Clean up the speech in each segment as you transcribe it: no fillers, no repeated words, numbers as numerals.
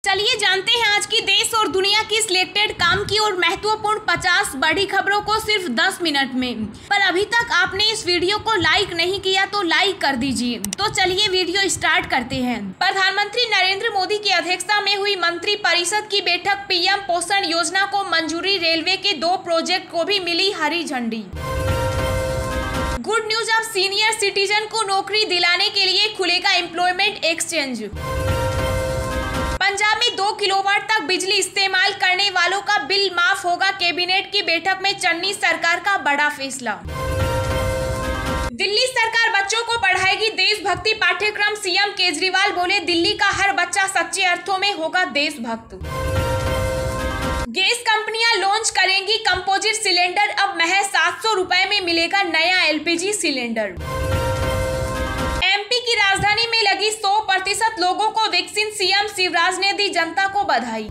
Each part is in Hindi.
चलिए जानते हैं आज की देश और दुनिया की सिलेक्टेड काम की और महत्वपूर्ण 50 बड़ी खबरों को सिर्फ 10 मिनट में। पर अभी तक आपने इस वीडियो को लाइक नहीं किया तो लाइक कर दीजिए। तो चलिए वीडियो स्टार्ट करते हैं। प्रधानमंत्री नरेंद्र मोदी की अध्यक्षता में हुई मंत्री परिषद की बैठक पीएम पोषण योजना को मंजूरी, रेलवे के 2 प्रोजेक्ट को भी मिली हरी झंडी। गुड न्यूज, अब सीनियर सिटीजन को नौकरी दिलाने के लिए खुलेगा एम्प्लॉयमेंट एक्सचेंज। पंजाब में 2 किलोवाट तक बिजली इस्तेमाल करने वालों का बिल माफ होगा। कैबिनेट की बैठक में चन्नी सरकार का बड़ा फैसला। दिल्ली सरकार बच्चों को पढ़ाएगी देशभक्ति पाठ्यक्रम। सीएम केजरीवाल बोले, दिल्ली का हर बच्चा सच्चे अर्थों में होगा देशभक्त। गैस कंपनियां लॉन्च करेंगी कंपोजिट सिलेंडर। अब महज 700 रुपए में मिलेगा नया एलपीजी सिलेंडर। एमपी की राजधानी में लगी 100% लोगों को वैक्सीन। सीएम शिवराज ने दी जनता को बधाई।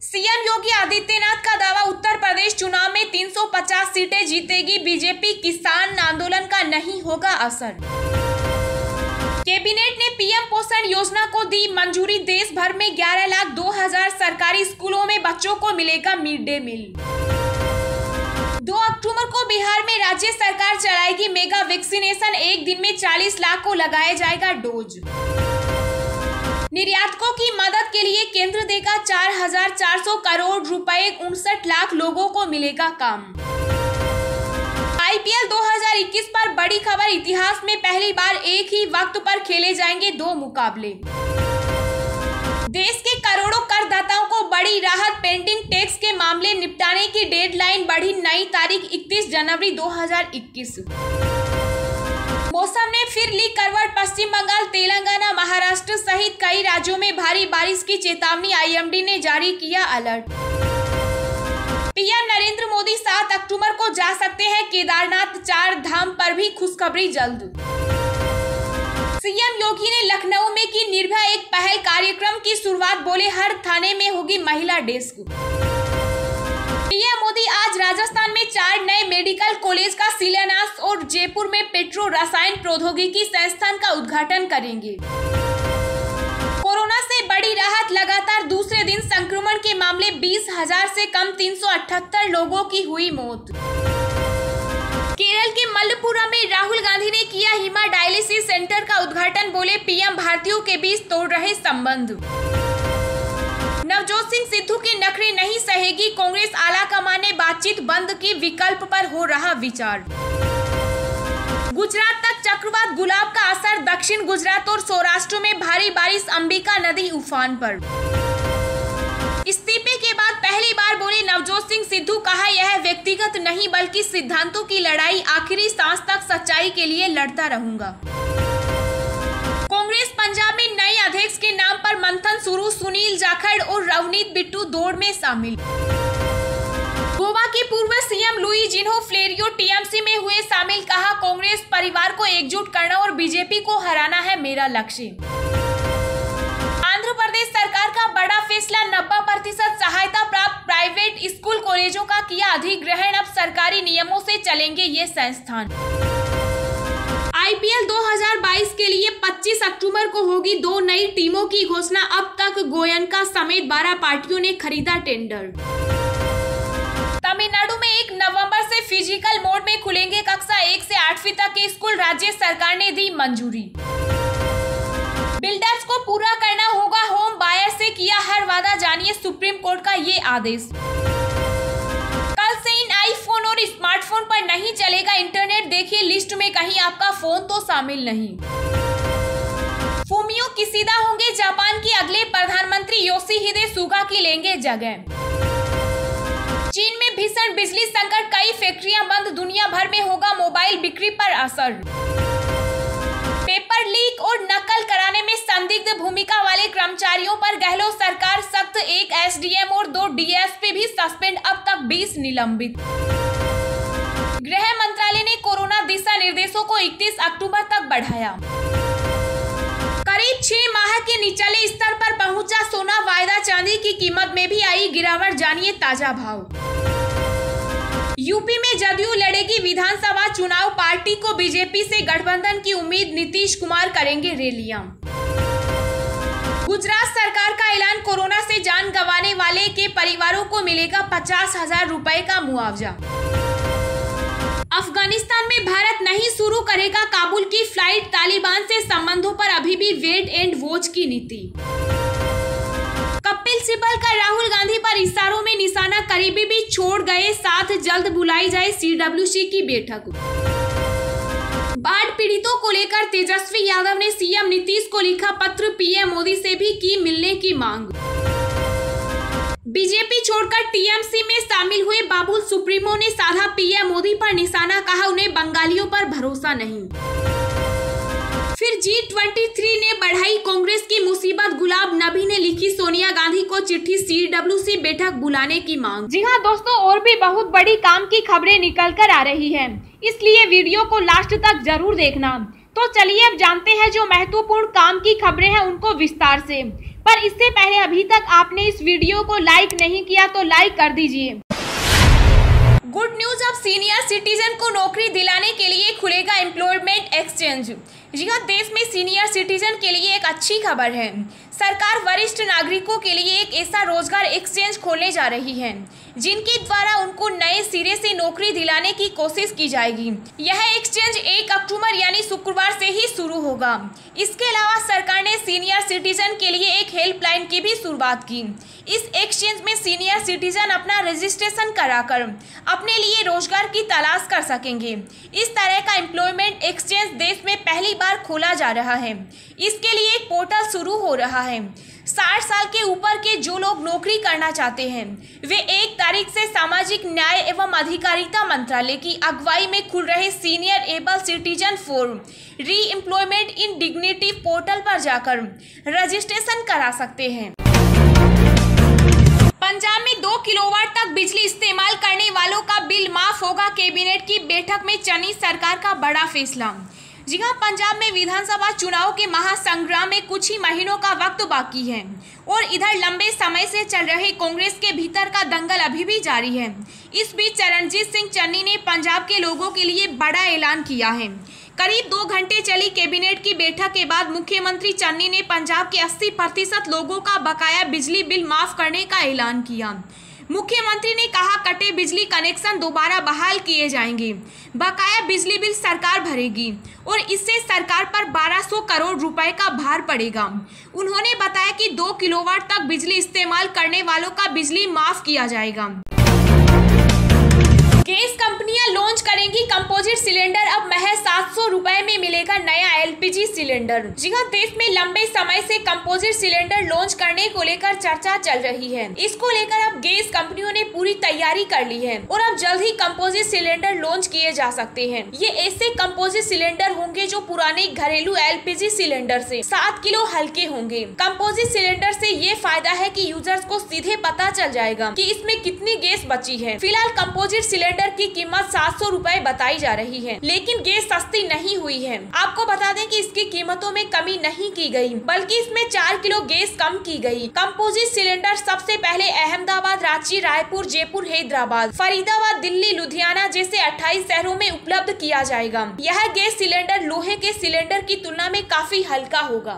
सीएम योगी आदित्यनाथ का दावा, उत्तर प्रदेश चुनाव में 350 सीटें जीतेगी बीजेपी। किसान आंदोलन का नहीं होगा असर। कैबिनेट ने पीएम पोषण योजना को दी मंजूरी। देश भर में 11,02,000 सरकारी स्कूलों में बच्चों को मिलेगा मिड डे मील। 2 अक्टूबर को बिहार में राज्य सरकार चलाएगी मेगा वैक्सीनेशन। एक दिन में 40 लाख को लगाया जाएगा डोज। निर्यातकों की मदद के लिए केंद्र देगा 4,400 करोड़ रुपए। 59 लाख लोगों को मिलेगा काम। आईपीएल 2021 पर बड़ी खबर। इतिहास में पहली बार एक ही वक्त पर खेले जाएंगे 2 मुकाबले। देश के करोड़ों करदाताओं को बड़ी राहत। पेंडिंग टैक्स के मामले निपटाने की डेडलाइन बढ़ी। नई तारीख 31 जनवरी 2021। मौसम ने फिर ली करवट। पश्चिम बंगाल, तेलंगाना, महाराष्ट्र सहित कई राज्यों में भारी बारिश की चेतावनी। आईएमडी ने जारी किया अलर्ट। पीएम नरेंद्र मोदी 7 अक्टूबर को जा सकते हैं केदारनाथ। 4 धाम पर भी खुशखबरी जल्द। सीएम योगी ने लखनऊ में की निर्भया एक पहल कार्यक्रम की शुरुआत। बोले, हर थाने में होगी महिला डेस्क। पीएम मोदी आज राजस्थान में 4 नए मेडिकल कॉलेज का शिलान्यास और जयपुर में पेट्रो रसायन प्रौद्योगिकी संस्थान का उद्घाटन करेंगे। कोरोना से बड़ी राहत। लगातार दूसरे दिन संक्रमण के मामले 20,000 से कम। 378 लोगों की हुई मौत। केरल के मल्लपुरम में राहुल गांधी ने किया हीमाडायलिसिस सेंटर का उद्घाटन। बोले, पीएम भारतीयों के बीच तोड़ रहे संबंध। नवजोत सिंह सिद्धू के नखरे नहीं सहेगी कांग्रेस। आला कमान ने बातचीत बंद की। विकल्प पर हो रहा विचार। गुजरात तक चक्रवात गुलाब का असर। दक्षिण गुजरात और सौराष्ट्र में भारी बारिश। अंबिका नदी उफान पर। इस्तीफे के बाद पहली बार बोले नवजोत सिंह सिद्धू। कहा, यह व्यक्तिगत नहीं बल्कि सिद्धांतों की लड़ाई। आखिरी सांस तक सच्चाई के लिए लड़ता रहूंगा। कांग्रेस पंजाब में नए अध्यक्ष के नाम पर मंथन शुरू। सुनील जाखड़ और रवनीत बिट्टू दौड़ में शामिल। गोवा के पूर्व सीएम लुई जिन्हो फ्लेरियो टीएमसी में हुए शामिल। कहा, कांग्रेस परिवार को एकजुट करना और बीजेपी को हराना है मेरा लक्ष्य। आंध्र प्रदेश सरकार का बड़ा फैसला। 90% सहायता प्राप्त प्राइवेट स्कूल कॉलेजों का किया अधिग्रहण। अब सरकारी नियमों से चलेंगे ये संस्थान। आईपीएल 2022 के लिए 25 अक्टूबर को होगी 2 नई टीमों की घोषणा। अब तक गोयनका समेत 12 पार्टियों ने खरीदा टेंडर। तमिलनाडु में 1 नवंबर से फिजिकल मोड में खुलेंगे कक्षा 1 से 8वीं तक के स्कूल। राज्य सरकार ने दी मंजूरी। बिल्डर्स को पूरा करना होगा होम बायर से किया हर वादा। जानिए सुप्रीम कोर्ट का ये आदेश। कल से इन आईफोन और स्मार्टफोन पर नहीं चलेगा इंटरनेट। देखिए लिस्ट में कहीं आपका फोन तो शामिल नहीं। फूमियो किशिदा होंगे जापान की अगले प्रधानमंत्री। योशिहिदे सुगा की लेंगे जगह। चीन में भीषण बिजली संकट। कई फैक्ट्रियां बंद। दुनिया भर में होगा मोबाइल बिक्री पर असर। पेपर लीक और नकल कराने में संदिग्ध भूमिका वाले कर्मचारियों पर गहलोत सरकार सख्त। 1 एसडीएम और 2 डीएसपी भी सस्पेंड। अब तक 20 निलंबित। गृह मंत्रालय ने कोरोना दिशा निर्देशों को 31 अक्टूबर तक बढ़ाया। करीब 6 माह के निचले स्तर पर पहुंचा सोना। वायदा चांदी की कीमत में भी आई गिरावट। जानिए ताजा भाव। यूपी में जदयू लड़ेगी विधानसभा चुनाव। पार्टी को बीजेपी से गठबंधन की उम्मीद। नीतीश कुमार करेंगे रैलियां। गुजरात सरकार कोरोना से जान गंवाने वाले के परिवारों को मिलेगा 50,000 रुपए का मुआवजा। अफगानिस्तान में भारत नहीं शुरू करेगा काबुल की फ्लाइट, तालिबान से संबंधों पर अभी भी वेट एंड वॉच की नीति। कपिल सिब्बल का राहुल गांधी पर इशारों में निशाना, करीबी भी छोड़ गए साथ, जल्द बुलाई जाए CWC की बैठक। बाढ़ पीड़ितों को लेकर तेजस्वी यादव ने सीएम नीतीश को लिखा पत्र, पीएम मोदी से भी की मिलने की मांग। बीजेपी छोड़कर टीएमसी में शामिल हुए बाबुल सुप्रीमो ने साधा पीएम मोदी पर निशाना, कहा उन्हें बंगालियों पर भरोसा नहीं। फिर G23 ने बढ़ाई कांग्रेस की मुसीबत, गुलाब नबी ने लिखी सोनिया गांधी को चिट्ठी, CWC बैठक बुलाने की मांग। जी हाँ दोस्तों, और भी बहुत बड़ी काम की खबरें निकल कर आ रही है, इसलिए वीडियो को लास्ट तक जरूर देखना। तो चलिए अब जानते हैं जो महत्वपूर्ण काम की खबरें हैं उनको विस्तार से। पर इससे पहले अभी तक आपने इस वीडियो को लाइक नहीं किया तो लाइक कर दीजिए। गुड न्यूज, अब सीनियर सिटीजन को नौकरी दिलाने के लिए खुलेगा एम्प्लॉयमेंट एक्सचेंज। जी हाँ, देश में सीनियर सिटीजन के लिए एक अच्छी खबर है। सरकार वरिष्ठ नागरिकों के लिए एक ऐसा रोजगार एक्सचेंज खोलने जा रही है जिनके द्वारा उनको नए सिरे से नौकरी दिलाने की कोशिश की जाएगी। यह एक्सचेंज 1 अक्टूबर यानी शुक्रवार से ही शुरू होगा। इसके अलावा सरकार ने सीनियर सिटीजन के लिए एक हेल्पलाइन की भी शुरुआत की। इस एक्सचेंज में सीनियर सिटीजन अपना रजिस्ट्रेशन कराकर अपने लिए रोजगार की तलाश कर सकेंगे। इस तरह का एम्प्लॉयमेंट एक्सचेंज देश में पहली बार खोला जा रहा है। इसके लिए एक पोर्टल शुरू हो रहा है। 60 साल के ऊपर के जो लोग नौकरी करना चाहते हैं वे 1 तारीख से सामाजिक न्याय एवं अधिकारिता मंत्रालय की अगुवाई में खुल रहे सीनियर एबल सिटीजन फॉर री एम्प्लॉयमेंट इन डिग्निटी पोर्टल पर जाकर रजिस्ट्रेशन करा सकते हैं। पंजाब में 2 किलोवाट तक बिजली इस्तेमाल करने वालों का बिल माफ होगा, कैबिनेट की बैठक में चनी सरकार का बड़ा फैसला। जी हाँ, पंजाब में विधानसभा चुनाव के महासंग्राम में कुछ ही महीनों का वक्त बाकी है और इधर लंबे समय से चल रहे कांग्रेस के भीतर का दंगल अभी भी जारी है। इस बीच चरणजीत सिंह चन्नी ने पंजाब के लोगों के लिए बड़ा ऐलान किया है। करीब 2 घंटे चली कैबिनेट की बैठक के बाद मुख्यमंत्री चन्नी ने पंजाब के 80% लोगों का बकाया बिजली बिल माफ करने का ऐलान किया। मुख्यमंत्री ने कहा कटे बिजली कनेक्शन दोबारा बहाल किए जाएंगे, बकाया बिजली बिल सरकार भरेगी और इससे सरकार पर 1200 करोड़ रुपए का भार पड़ेगा। उन्होंने बताया कि 2 किलोवाट तक बिजली इस्तेमाल करने वालों का बिजली माफ किया जाएगा। गैस कंपनियां लॉन्च करेंगी कंपोजिट सिलेंडर, अब महज 700 रुपए में मिलेगा नया LPG सिलेंडर। जी हाँ, देश में लंबे समय से कंपोजिट सिलेंडर लॉन्च करने को लेकर चर्चा चल रही है। इसको लेकर अब गैस कंपनियों ने पूरी तैयारी कर ली है और अब जल्द ही कंपोजिट सिलेंडर लॉन्च किए जा सकते हैं। ये ऐसे कंपोजिट सिलेंडर होंगे जो पुराने घरेलू LPG सिलेंडर से 7 किलो हल्के होंगे। कंपोजिट सिलेंडर से ये फायदा है कि यूजर्स को सीधे पता चल जाएगा कि इसमें कितनी गैस बची है। फिलहाल कंपोजिट सिलेंडर की कीमत 700 रुपए बताई जा रही है, लेकिन गैस सस्ती नहीं हुई है। आपको बता दें कि इसकी कीमतों में कमी नहीं की गई, बल्कि इसमें 4 किलो गैस कम की गई। कंपोजिट सिलेंडर सबसे पहले अहमदाबाद, रांची, रायपुर, जयपुर, हैदराबाद, फरीदाबाद, दिल्ली, लुधियाना जैसे 28 शहरों में उपलब्ध किया जाएगा। यह गैस सिलेंडर लोहे के सिलेंडर की तुलना में काफी हल्का होगा।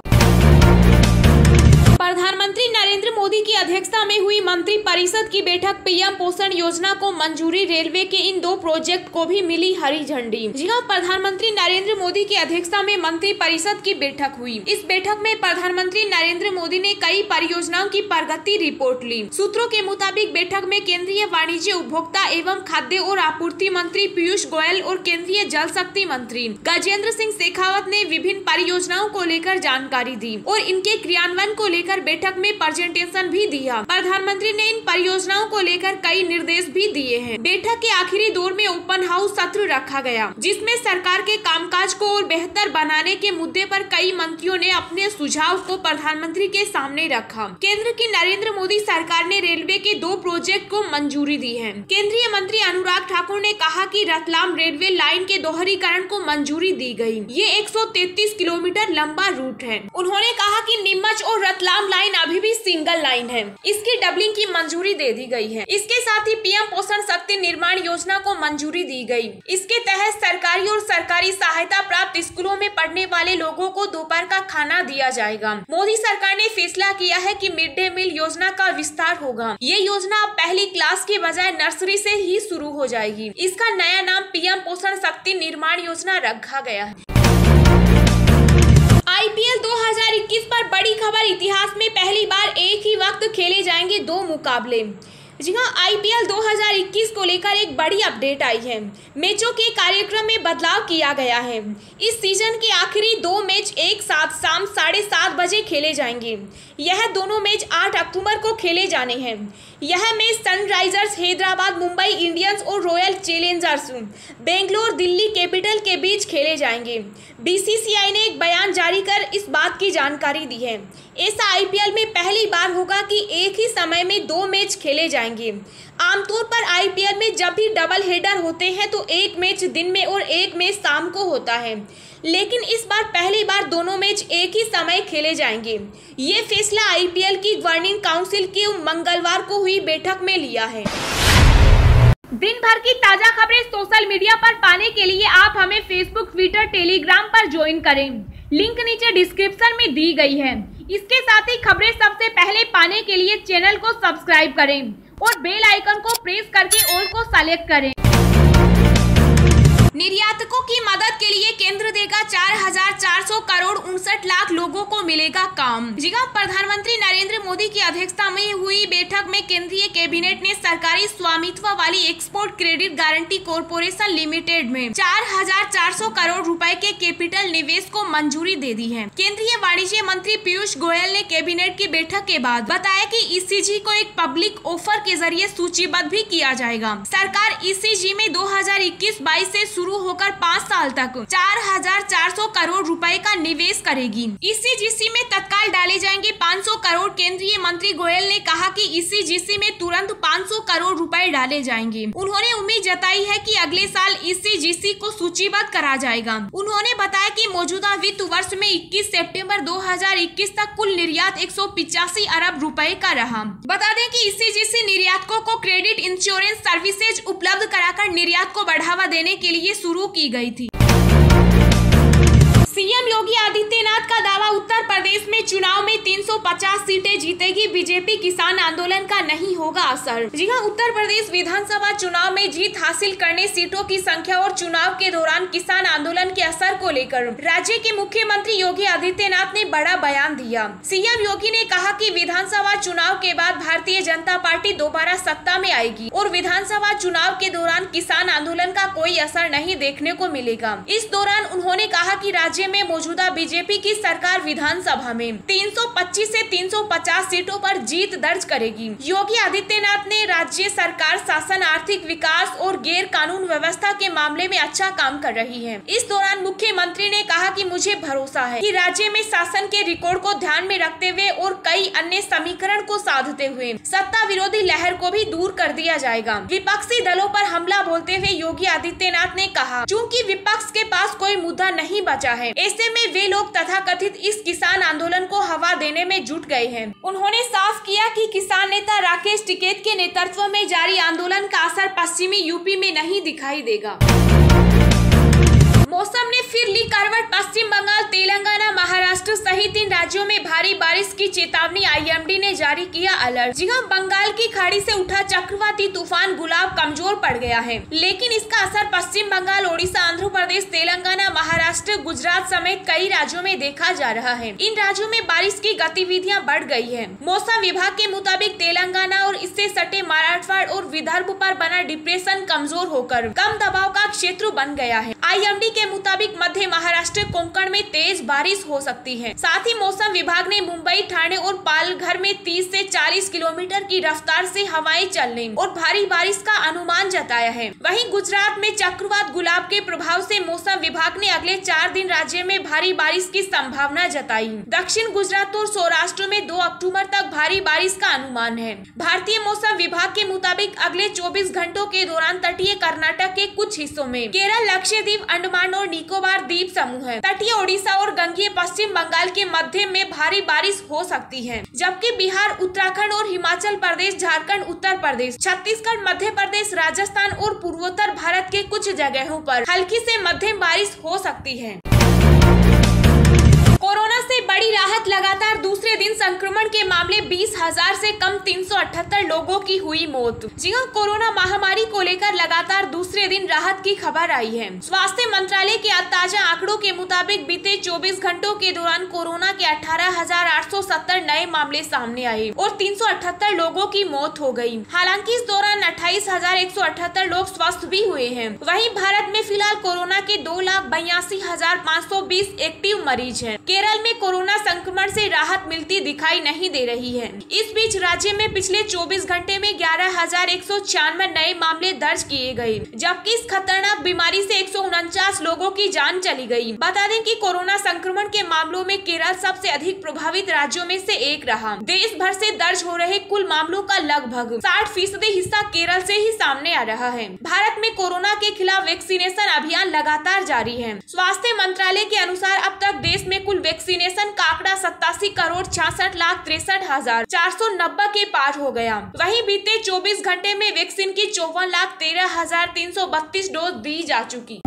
प्रधानमंत्री नरेंद्र मोदी की अध्यक्षता में हुई मंत्री परिषद की बैठक, पीएम पोषण योजना को मंजूरी, रेलवे के इन 2 प्रोजेक्ट को भी मिली हरी झंडी। जी हाँ, प्रधानमंत्री नरेंद्र मोदी की अध्यक्षता में मंत्री परिषद की बैठक हुई। इस बैठक में प्रधानमंत्री नरेंद्र मोदी ने कई परियोजनाओं की प्रगति रिपोर्ट ली। सूत्रों के मुताबिक बैठक में केंद्रीय वाणिज्य, उपभोक्ता एवं खाद्य और आपूर्ति मंत्री पीयूष गोयल और केंद्रीय जल शक्ति मंत्री गजेंद्र सिंह शेखावत ने विभिन्न परियोजनाओं को लेकर जानकारी दी और इनके क्रियान्वयन को लेकर बैठक में प्रेजेंटेशन भी दिया। प्रधानमंत्री ने इन परियोजनाओं को लेकर कई निर्देश भी दिए हैं। बैठक के आखिरी दौर में ओपन हाउस सत्र रखा गया, जिसमें सरकार के कामकाज को और बेहतर बनाने के मुद्दे पर कई मंत्रियों ने अपने सुझाव को प्रधानमंत्री के सामने रखा। केंद्र की नरेंद्र मोदी सरकार ने रेलवे के 2 प्रोजेक्ट को मंजूरी दी है। केंद्रीय मंत्री अनुराग ठाकुर ने कहा कि रतलाम रेलवे लाइन के दोहरीकरण को मंजूरी दी गई। ये 133 किलोमीटर लंबा रूट है। उन्होंने कहा कि नीमच और रतलाम लाइन अभी भी सिंगल लाइन है, इसकी डबलिंग की मंजूरी दे दी गई है। इसके साथ ही पीएम पोषण शक्ति निर्माण योजना को मंजूरी दी गई। इसके तहत सरकारी और सरकारी सहायता प्राप्त स्कूलों में पढ़ने वाले लोगों को दोपहर का खाना दिया जाएगा। मोदी सरकार ने फैसला किया है कि मिड डे मील योजना का विस्तार होगा। ये योजना अब पहली क्लास की बजाय नर्सरी से ही शुरू हो जाएगी। इसका नया नाम पीएम पोषण शक्ति निर्माण योजना रखा गया है। आईपीएल 2021 पर बड़ी खबर, इतिहास में पहली बार एक ही वक्त खेले जाएंगे 2 मुकाबले। जी हाँ, आईपीएल 2021 को लेकर एक बड़ी अपडेट आई है। मैचों के कार्यक्रम में बदलाव किया गया है। इस सीजन के आखिरी 2 मैच एक साथ शाम 7:30 बजे खेले जाएंगे। यह दोनों मैच 8 अक्टूबर को खेले जाने हैं। यह match Sunrisers Hyderabad, Mumbai Indians और Royal Challengers Bangalore, Delhi Capital के बीच खेले जाएंगे। बीसीसीआई ने एक बयान जारी कर इस बात की जानकारी दी है। ऐसा आईपीएल में पहली बार होगा कि एक ही समय में 2 मैच खेले जाएंगे। आमतौर पर आईपीएल में जब भी डबल हेडर होते हैं तो एक मैच दिन में और एक मैच शाम को होता है, लेकिन इस बार पहली बार दोनों मैच एक ही समय खेले जाएंगे। ये फैसला आईपीएल की गवर्निंग काउंसिल की मंगलवार को हुई बैठक में लिया है। दिन भर की ताजा खबरें सोशल मीडिया पर पाने के लिए आप हमें फेसबुक, ट्विटर, टेलीग्राम पर ज्वाइन करें। लिंक नीचे डिस्क्रिप्शन में दी गई है। इसके साथ ही खबरें सबसे पहले पाने के लिए चैनल को सब्सक्राइब करें और बेल आइकन को प्रेस करके ऑल को सेलेक्ट करें। निर्यातकों की मदद के लिए केंद्र देगा 4,400 करोड़, 59 लाख लोगों को मिलेगा काम। जी हां, प्रधानमंत्री नरेंद्र मोदी की अध्यक्षता में हुई बैठक में केंद्रीय कैबिनेट ने सरकारी स्वामित्व वाली export credit guarantee corporation limited में 4,400 करोड़ रुपए के कैपिटल निवेश को मंजूरी दे दी है। केंद्रीय वाणिज्य मंत्री पीयूष गोयल ने कैबिनेट की बैठक के बाद बताया कि ईसीजी को एक पब्लिक ऑफर के जरिए सूचीबद्ध भी किया जाएगा। सरकार ईसीजी में 2021-22 से शुरू होकर 5 साल तक 4,400 करोड़ रुपए का निवेश करेगी। ईसीजीसी में तत्काल डाले जाएंगे 500 करोड़। केंद्रीय मंत्री गोयल ने कहा कि ईसीजीसी में तुरंत 500 करोड़ रुपए डाले जाएंगे। उन्होंने उम्मीद जताई है कि अगले साल ईसीजीसी को सूचीबद्ध करा जाएगा। उन्होंने बताया कि मौजूदा वित्त वर्ष में 21 सितंबर 2021 तक कुल निर्यात 185 अरब रुपए का रहा। बता दें कि ईसीजीसी निर्यातकों को क्रेडिट इंश्योरेंस सर्विसेज उपलब्ध कराकर निर्यात को बढ़ावा देने के लिए शुरू की गई थी। सीएम योगी आदित्यनाथ का दावा, उत्तर प्रदेश में चुनाव में 350 सीटें जीतेगी बीजेपी, किसान आंदोलन का नहीं होगा असर। जी हां, उत्तर प्रदेश विधानसभा चुनाव में जीत हासिल करने, सीटों की संख्या और चुनाव के दौरान किसान आंदोलन के असर को लेकर राज्य के मुख्यमंत्री योगी आदित्यनाथ ने बड़ा बयान दिया। सीएम योगी ने कहा कि विधानसभा चुनाव के बाद भारतीय जनता पार्टी दोबारा सत्ता में आएगी और विधानसभा चुनाव के दौरान किसान आंदोलन का कोई असर नहीं देखने को मिलेगा। इस दौरान उन्होंने कहा कि राज्य में मौजूदा बीजेपी की सरकार विधानसभा में 325 से 350 सीटों पर जीत दर्ज करेगी। योगी आदित्यनाथ ने राज्य सरकार शासन, आर्थिक विकास और गैर कानून व्यवस्था के मामले में अच्छा काम कर रही है। इस दौरान मुख्यमंत्री ने कहा कि मुझे भरोसा है कि राज्य में शासन के रिकॉर्ड को ध्यान में रखते हुए और कई अन्य समीकरण को साधते हुए सत्ता विरोधी लहर को भी दूर कर दिया जाएगा। विपक्षी दलों पर हमला बोलते हुए योगी आदित्यनाथ ने कहा, चूँकि विपक्ष के पास कोई मुद्दा नहीं बचा है, ऐसे में वे लोग तथाकथित इस किसान आंदोलन को हवा देने में जुट गए हैं। उन्होंने साफ किया कि किसान नेता राकेश टिकैत के नेतृत्व में जारी आंदोलन का असर पश्चिमी यूपी में नहीं दिखाई देगा। मौसम ने फिर ली करवट, पश्चिम बंगाल, तेलंगाना, महाराष्ट्र सहित इन राज्यों में भारी बारिश की चेतावनी, आईएमडी ने जारी किया अलर्ट। जी हां, बंगाल की खाड़ी से उठा चक्रवाती तूफान गुलाब कमजोर पड़ गया है, लेकिन इसका असर पश्चिम बंगाल, ओडिशा, आंध्र प्रदेश, तेलंगाना, महाराष्ट्र, गुजरात समेत कई राज्यों में देखा जा रहा है। इन राज्यों में बारिश की गतिविधियां बढ़ गई है। मौसम विभाग के मुताबिक तेलंगाना और इससे सटे मराठवाड़ा और विदर्भ पर बना डिप्रेशन कमजोर होकर कम दबाव का क्षेत्र बन गया है। आईएमडी के मुताबिक मध्य महाराष्ट्र, कोंकण में तेज बारिश हो सकती है। साथ ही मौसम विभाग ने मुंबई, ठाणे और पालघर में 30 से 40 किलोमीटर की रफ्तार से हवाएं चलने और भारी बारिश का अनुमान जताया है। वहीं गुजरात में चक्रवात गुलाब के प्रभाव से मौसम विभाग ने अगले 4 दिन राज्य में भारी बारिश की संभावना जताई। दक्षिण गुजरात और सौराष्ट्र में 2 अक्टूबर तक भारी बारिश का अनुमान है। भारतीय मौसम विभाग के मुताबिक अगले 24 घंटों के दौरान तटीय कर्नाटक के कुछ हिस्सों में, केरल, लक्षद्वीप लक्षद्वीप, अंडमान और निकोबार द्वीप समूह है। तटीय ओडिशा और गंगीय पश्चिम बंगाल के मध्य में भारी बारिश हो सकती है, जबकि बिहार, उत्तराखंड और हिमाचल प्रदेश, झारखंड, उत्तर प्रदेश, छत्तीसगढ़, मध्य प्रदेश, राजस्थान और पूर्वोत्तर भारत के कुछ जगहों पर हल्की से मध्यम बारिश हो सकती है। कोरोना से बड़ी राहत, लगातार दूसरे दिन संक्रमण के मामले 20,000 से कम, 378 लोगों की हुई मौत। जी हां, कोरोना महामारी को लेकर लगातार दूसरे दिन राहत की खबर आई है। स्वास्थ्य मंत्रालय के ताजा आंकड़ों के मुताबिक बीते 24 घंटों के दौरान कोरोना के 18,870 नए मामले सामने आए और 378 लोगों की मौत हो गई। हालांकि इस दौरान 28,178 लोग स्वस्थ भी हुए हैं। वहीं भारत में फिलहाल कोरोना के 2,82,520 एक्टिव मरीज हैं। केरल में कोरोना संक्रमण से राहत मिलती दिखाई नहीं दे रही है। इस बीच राज्य में पिछले 24 घंटे में 11,196 नए मामले दर्ज किए गए, जबकि इस खतरनाक बीमारी से 149 लोगों की जान चली गई। बता दें कि कोरोना संक्रमण के मामलों में केरल सबसे अधिक प्रभावित राज्यों में से एक रहा। देश भर से दर्ज हो रहे कुल मामलों का लगभग 60% हिस्सा केरल से ही सामने आ रहा है। भारत में कोरोना के खिलाफ वैक्सीनेशन अभियान लगातार जारी है। स्वास्थ्य मंत्रालय के अनुसार अब तक देश में कुल वैक्सीनेशन का आंकड़ा 87,66,63,490 के पार हो गया। वहीं बीते 24 घंटे में वैक्सीन की 54,13,332 डोज दी जा चुकी।